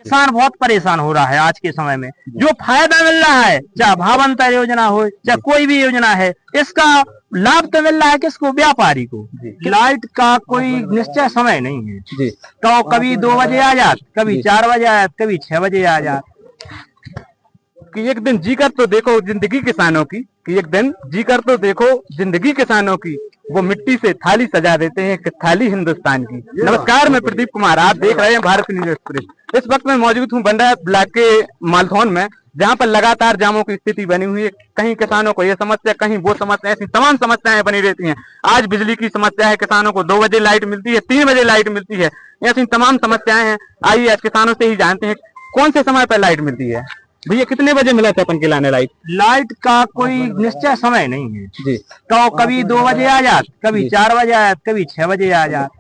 किसान बहुत परेशान हो रहा है आज के समय में। जो फायदा मिल रहा है, चाहे भावांतर योजना हो, चाहे कोई भी योजना है, इसका लाभ तो मिल रहा है किसको? व्यापारी को। लाइट का कोई निश्चय समय नहीं है जी। तो कभी 2 बजे आ जात, कभी 4 बजे आ जात, कभी 6 बजे आ जात। कि एक दिन जी कर तो देखो जिंदगी किसानों की, कि एक दिन जी कर तो देखो जिंदगी किसानों की, वो मिट्टी से थाली सजा देते हैं कि थाली हिंदुस्तान की। नमस्कार, मैं प्रदीप कुमार, आप देख रहे हैं भारत न्यूज एक्सप्रेस। इस वक्त मैं मौजूद हूँ बंडा ब्लॉक के मालथौन में, जहाँ पर लगातार जामों की स्थिति बनी हुई है। कहीं किसानों को ये समस्या, कहीं वो समस्या, ऐसी तमाम समस्याएं बनी रहती हैं। आज बिजली की समस्या है, किसानों को 2 बजे लाइट मिलती है, 3 बजे लाइट मिलती है, ऐसी तमाम समस्याएं हैं। आइए आज किसानों से ही जानते हैं कौन से समय पर लाइट मिलती है। भैया कितने बजे मिला था अपन के लाने लाइट? लाइट का कोई निश्चय समय नहीं है जी। तो कभी 2 बजे आ जात, कभी 4 बजे आ जात, कभी 6 बजे आ जात।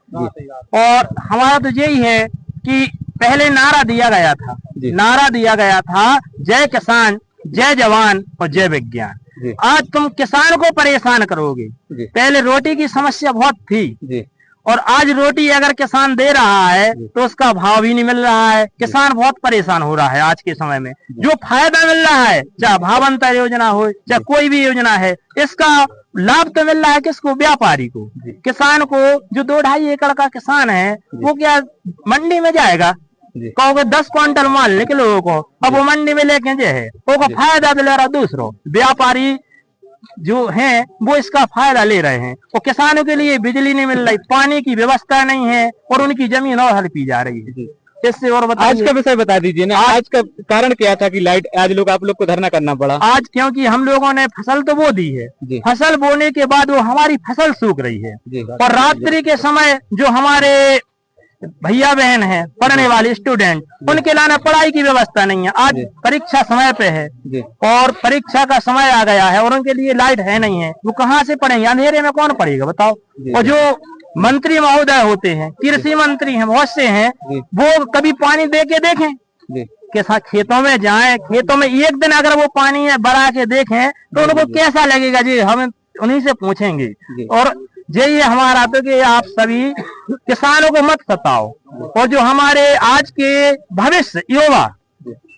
और हमारा तो यही है कि पहले नारा दिया गया था जय किसान, जय जवान और जय विज्ञान। आज तुम किसान को परेशान करोगे। पहले रोटी की समस्या बहुत थी, और आज रोटी अगर किसान दे रहा है तो उसका भाव भी नहीं मिल रहा है। किसान बहुत परेशान हो रहा है आज के समय में। जो फायदा मिल रहा है, चाहे भावांतर योजना हो, चाहे कोई भी योजना है, इसका लाभ तो मिल रहा है किसको? व्यापारी को। किसान को, जो 2-2.5 एकड़ का किसान है, वो क्या मंडी में जाएगा? कहोगे 10 क्विंटल माल निकलो को, अब वो मंडी में लेके जे है, वो फायदा दिला रहा दूसरों। व्यापारी जो हैं वो इसका फायदा ले रहे हैं, और किसानों के लिए बिजली नहीं मिल रही, पानी की व्यवस्था नहीं है, और उनकी जमीन और हड़पी जा रही है। इससे और आज का विषय बता दीजिए ना। आज का कारण क्या था कि लाइट आज आप लोग को धरना करना पड़ा? आज क्योंकि हम लोगों ने फसल तो बो दी है, फसल बोने के बाद वो हमारी फसल सूख रही है, और रात्रि के समय जो हमारे भैया बहन है, पढ़ने वाले स्टूडेंट, उनके लाने पढ़ाई की व्यवस्था नहीं है। आज परीक्षा समय पे है, और परीक्षा का समय आ गया है, और उनके लिए लाइट है नहीं है, वो कहाँ से पढ़ेंगे? अंधेरे में कौन पढ़ेगा बताओ? और जो मंत्री महोदय होते हैं, कृषि मंत्री हैं, बहुत से हैं, वो कभी पानी दे के देखें के साथ खेतों में जाएं, खेतों में एक दिन अगर वो पानी बढ़ा के देखें तो उनको कैसा लगेगा जी? हम उन्हीं से पूछेंगे। और यही हमारा तो कि आप सभी किसानों को मत सताओ, और जो हमारे आज के भविष्य युवा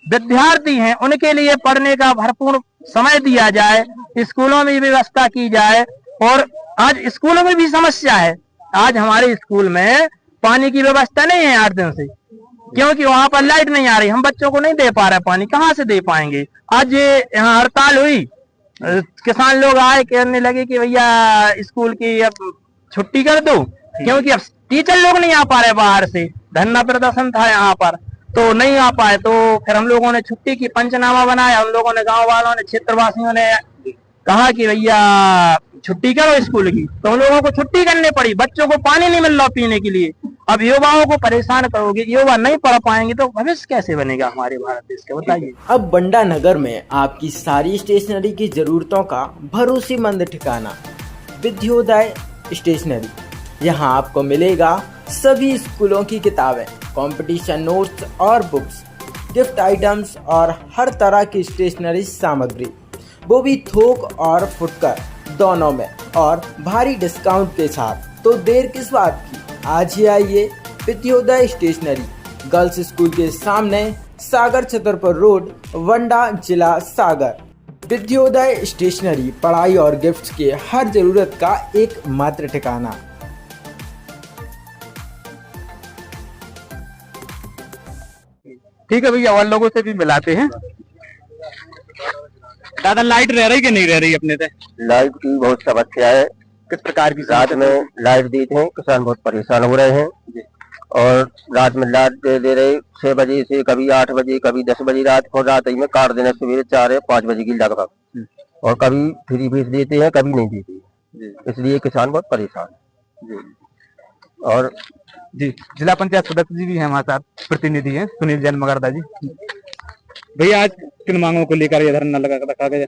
विद्यार्थी हैं, उनके लिए पढ़ने का भरपूर समय दिया जाए, स्कूलों में व्यवस्था की जाए। और आज स्कूलों में भी समस्या है। आज हमारे स्कूल में पानी की व्यवस्था नहीं है 8 दिन से, क्योंकि वहां पर लाइट नहीं आ रही। हम बच्चों को नहीं दे पा रहे पानी, कहाँ से दे पाएंगे? आज ये यहाँ हड़ताल हुई, किसान लोग आए, कहने लगे कि भैया स्कूल की अब छुट्टी कर दो, क्योंकि अब टीचर लोग नहीं आ पा रहे बाहर से। धरना प्रदर्शन था यहाँ पर, तो नहीं आ पाए, तो फिर हम लोगों ने छुट्टी की पंचनामा बनाया। हम लोगों ने, गांव वालों ने, क्षेत्रवासियों ने कहा कि भैया छुट्टी करो स्कूल की, तो हम लोगों को छुट्टी करनी पड़ी। बच्चों को पानी नहीं मिल रहा पीने के लिए। अब युवाओं को परेशान करोगे, युवा नहीं पढ़ पाएंगे तो भविष्य कैसे बनेगा हमारे भारत देश का, बताइए। अब बंडा नगर में आपकी सारी स्टेशनरी की जरूरतों का भरोसेमंद ठिकाना विद्योदय स्टेशनरी। यहाँ आपको मिलेगा सभी स्कूलों की किताबें, कंपटीशन नोट्स और बुक्स, गिफ्ट आइटम्स और हर तरह की स्टेशनरी सामग्री, वो भी थोक और फुटकर दोनों में, और भारी डिस्काउंट के साथ। तो देर किस बात की, आज ही आइए विद्योदय स्टेशनरी, गर्ल्स स्कूल के सामने, सागर छतरपुर रोड, वंडा, जिला सागर। विद्योदय स्टेशनरी पढ़ाई और गिफ्ट्स के हर जरूरत का एक मात्र ठिकाना। ठीक है भैया, और लोगों से भी मिलाते हैं। दादा, लाइट रह रही कि नहीं रह रही अपने से? लाइट की बहुत समस्या है। किस प्रकार की? रात में लाइट देते हैं, किसान बहुत परेशान हो रहे हैं, और रात में लाइट दे रहे 6 बजे से, कभी 8 बजे, कभी 10 बजे रात को, रात ही में काट देना सवेरे 4 या 5 बजे की लगभग, और कभी फ्री भेज देते हैं, कभी नहीं देते। इसलिए किसान बहुत परेशान है। और जी, जिला पंचायत सदस्य जी भी हैं हमारे साथ, प्रतिनिधि हैं सुनील जैन मगरदा जी। भैया, आज किन मांगों को लेकर यह धरना लगा रखा गया?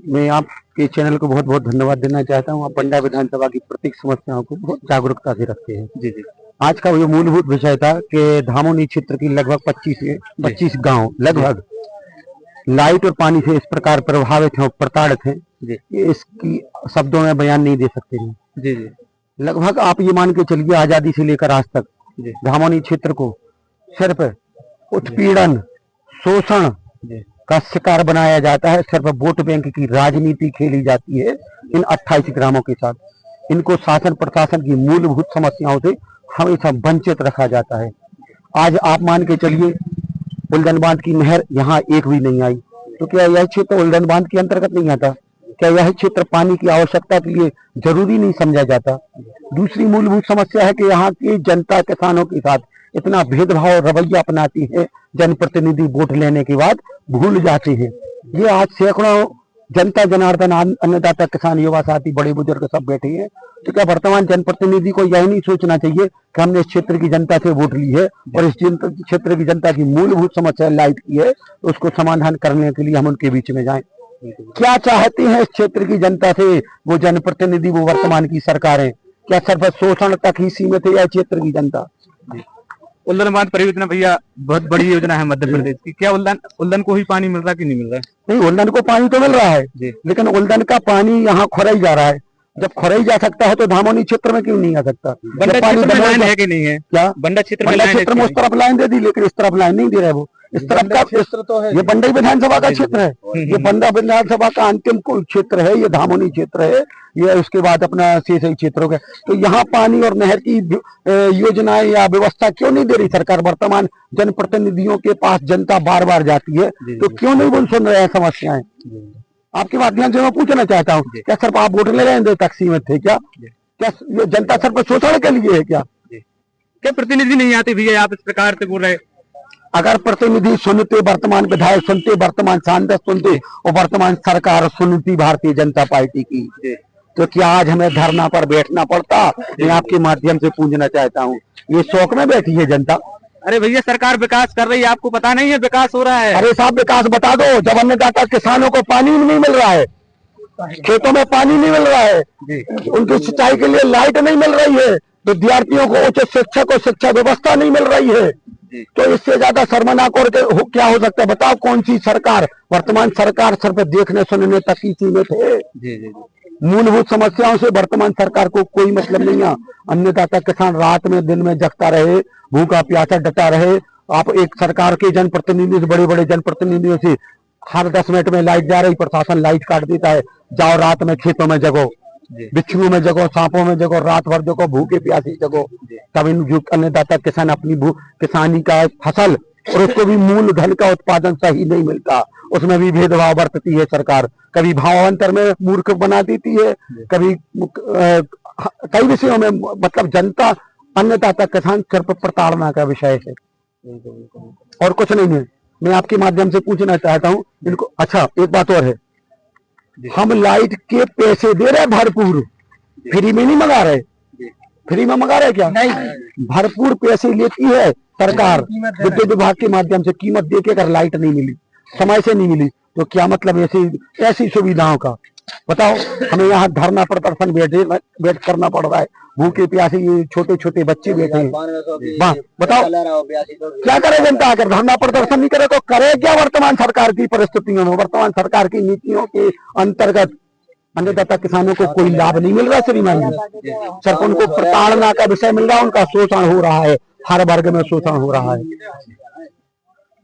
मैं आपके चैनल को बहुत बहुत धन्यवाद देना चाहता हूँ। आप बंडा विधानसभा की प्रत्येक समस्याओं को बहुत जागरूकता से रखते हैं। जी जी। आज का जो मूलभूत विषय था कि धामोनी क्षेत्र की लगभग 25 गांव लगभग लाइट और पानी से इस प्रकार प्रभावित हैं, प्रताड़ित हैं, इसकी शब्दों में बयान नहीं दे सकते हैं। जी जी। लगभग आप ये मान के चलिए, आजादी से लेकर आज तक धामोनी क्षेत्र को सिर्फ उत्पीड़न, शोषण का शिकार बनाया जाता है। सिर्फ वोट बैंक की राजनीति खेली जाती है इन 28 ग्रामों के साथ। इनको शासन प्रशासन की मूलभूत समस्याओं से हमेशा वंचित रखा जाता है। आज आप मान के चलिए उल्दन बांध की नहर यहाँ एक भी नहीं आई, तो क्या यह क्षेत्र उल्दन बांध के अंतर्गत नहीं आता? क्या यह क्षेत्र पानी की आवश्यकता के लिए जरूरी नहीं समझा जाता? दूसरी मूलभूत समस्या है कि यहाँ की जनता किसानों के साथ इतना भेदभाव रवैया अपनाती है, जनप्रतिनिधि वोट लेने के बाद भूल जाते हैं। ये आज सैकड़ों जनता जनार्दन अन्नदाता किसान युवा साथी बड़े बुजुर्ग सब बैठे हैं, तो क्या वर्तमान जनप्रतिनिधि को यह नहीं सोचना चाहिए कि हमने इस क्षेत्र की जनता से वोट ली है और इस क्षेत्र की जनता की मूलभूत समस्या लाइट की है, तो उसको समाधान करने के लिए हम उनके बीच में जाएं? क्या चाहते हैं इस क्षेत्र की जनता से वो जनप्रतिनिधि, वो वर्तमान की सरकारें? क्या सिर्फ शोषण तक ही सीमित है या क्षेत्र की जनता? उल्दन बांध परियोजना भैया बहुत बड़ी योजना है मध्य प्रदेश की। क्या उल्दन को ही पानी मिल रहा है कि नहीं मिल रहा है? नहीं, उल्दन को पानी तो मिल रहा है, लेकिन उल्दन का पानी यहाँ खोराई जा रहा है। जब खोराई जा सकता है तो धामोनी क्षेत्र में क्यों नहीं आ सकता? बंडा क्षेत्र में लाइन है कि नहीं है? क्या बंडा क्षेत्र में उस तरफ लाइन दे दी, लेकिन इस तरफ लाइन नहीं दे रहा है। वो इस तरफ का क्षेत्र तो है, ये बंडई विधानसभा का क्षेत्र है, ये बंडा विधानसभा का अंतिम क्षेत्र है, ये धामोनी क्षेत्र है, ये उसके बाद अपना शेष क्षेत्रों का। तो यहाँ पानी और नहर की योजनाएं या व्यवस्था क्यों नहीं दे रही सरकार? वर्तमान जनप्रतिनिधियों के पास जनता बार बार जाती है, तो क्यों नहीं वो सुन रहे हैं समस्याएं? आपके माध्यम से मैं पूछना चाहता हूँ, क्या सिर्फ आप वोट ले रहे हैं तकसीम में थे क्या? क्या जनता सिर्फ शोषण के लिए है क्या? क्या प्रतिनिधि नहीं आते भैया? आप इस प्रकार से बोल रहे? अगर प्रतिनिधि सुनते, वर्तमान विधायक सुनते, वर्तमान सांसद सुनते और वर्तमान सरकार सुनती भारतीय जनता पार्टी की, तो क्या आज हमें धरना पर बैठना पड़ता? मैं आपके माध्यम से पूछना चाहता हूँ, ये शौक में बैठी है जनता? अरे भैया सरकार विकास कर रही है, आपको पता नहीं है विकास हो रहा है? अरे साहब विकास बता दो, जब अन्नदाता किसानों को पानी नहीं मिल रहा है, खेतों में पानी नहीं मिल रहा है, उनकी सिंचाई के लिए लाइट नहीं मिल रही है, विद्यार्थियों को उच्च शिक्षक और शिक्षा व्यवस्था नहीं मिल रही है, तो इससे ज्यादा शर्मनाक और क्या हो सकता है? बताओ कौन सी सरकार? वर्तमान सरकार सिर्फ देखने सुनने तक ही सीमित है। मूलभूत समस्याओं से वर्तमान सरकार को कोई मतलब नहीं है। अन्नदाता किसान रात में दिन में जगता रहे, भूखा प्यासा डटा रहे। आप एक सरकार के जनप्रतिनिधि से, बड़े बड़े जनप्रतिनिधियों से हर 10 मिनट में लाइट जा रही, प्रशासन लाइट काट देता है, जाओ रात में खेतों में जगो, बिच्छुओं में जगो, सांपों में जगो, रात भर जगो, भूखे प्यासी जगो। तब इन जो अन्नदाता किसान अपनी किसानी का फसल और उसको भी मूल धन का उत्पादन सही नहीं मिलता, उसमें भी भेदभाव बरतती है सरकार। कभी भावांतर में मूर्ख बना देती है, कभी कई विषयों में, मतलब जनता अन्नदाता किसान सिर्फ प्रताड़ना का विषय है और कुछ नहीं है। मैं आपके माध्यम से पूछना चाहता हूँ इनको। अच्छा एक बात और है, हम लाइट के पैसे दे रहे भरपूर, फ्री में नहीं मंगा रहे। फ्री में मंगा रहे क्या? नहीं, भरपूर पैसे लेती है सरकार विद्युत विभाग के माध्यम से। कीमत देके अगर लाइट नहीं मिली, समय से नहीं मिली, तो क्या मतलब ऐसी सुविधाओं का? बताओ, हमें यहाँ धरना प्रदर्शन बैठ करना पड़ रहा है, भूखे प्यासे ये छोटे छोटे बच्चे बैठे हैं। बताओ क्या करे जनता? अगर धरना प्रदर्शन नहीं करे तो करे क्या? वर्तमान सरकार की परिस्थितियों में, वर्तमान सरकार की नीतियों के अंतर्गत अन्नदाता किसानों को कोई लाभ नहीं मिल रहा श्रीमान जी, सिर्फ उनको प्रताड़ना का विषय मिल रहा है, उनका शोषण हो रहा है, हर वर्ग में शोषण हो रहा है।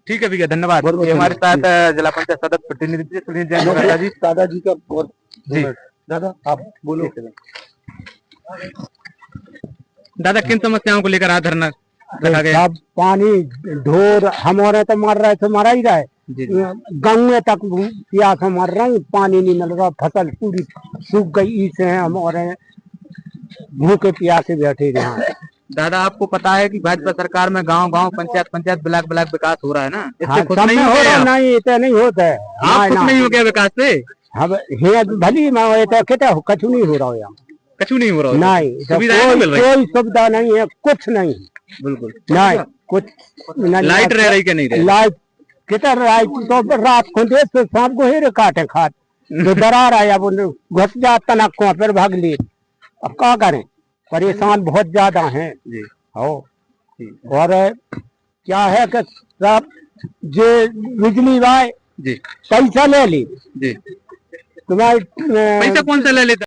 ठीक है भैया, धन्यवाद। हमारे साथ जिला पंचायत सदस्य प्रतिनिधि सुनील जैन दादाजी। दादाजी का जी दादा आप बोलो। दादा किन समस्याओं को लेकर आज धरना रखा गया? पानी ढोर हमारे तो मर रहे थे, मरा ही रहे, गाँव तक प्यास मर रहे, पानी नहीं मिल रहा, फसल पूरी सूख गई, इसे हमारे भूखे प्यासे बैठे रहे। दादा आपको पता है कि भाजपा सरकार में गांव-गांव, पंचायत ब्लॉक विकास हो रहा है ना? इससे खुश नहीं हो रहा? नहीं, इतना नहीं होता है। आप खुश नहीं हो क्या विकास से? हम भली मैं कहता कछु नहीं हो रहा है, यहाँ कछु नहीं हो रहा नहीं, कोई सुविधा नहीं है, कुछ नहीं, बिल्कुल नहीं, कुछ लाइट रह रही क्या? नहीं रही लाइट, कितना लाइट तो रात को देश से शाम को ही काटे खाट जो दरार आया वो घुस जाता नक्कों फिर भाग लिए। अब क्या करें, परेशान बहुत ज्यादा हैं जी। हो और क्या है कि सब जो बिजली वाय जी पैसा ले ली जी, तुम्हारे पैसा कौन सा ले लेता?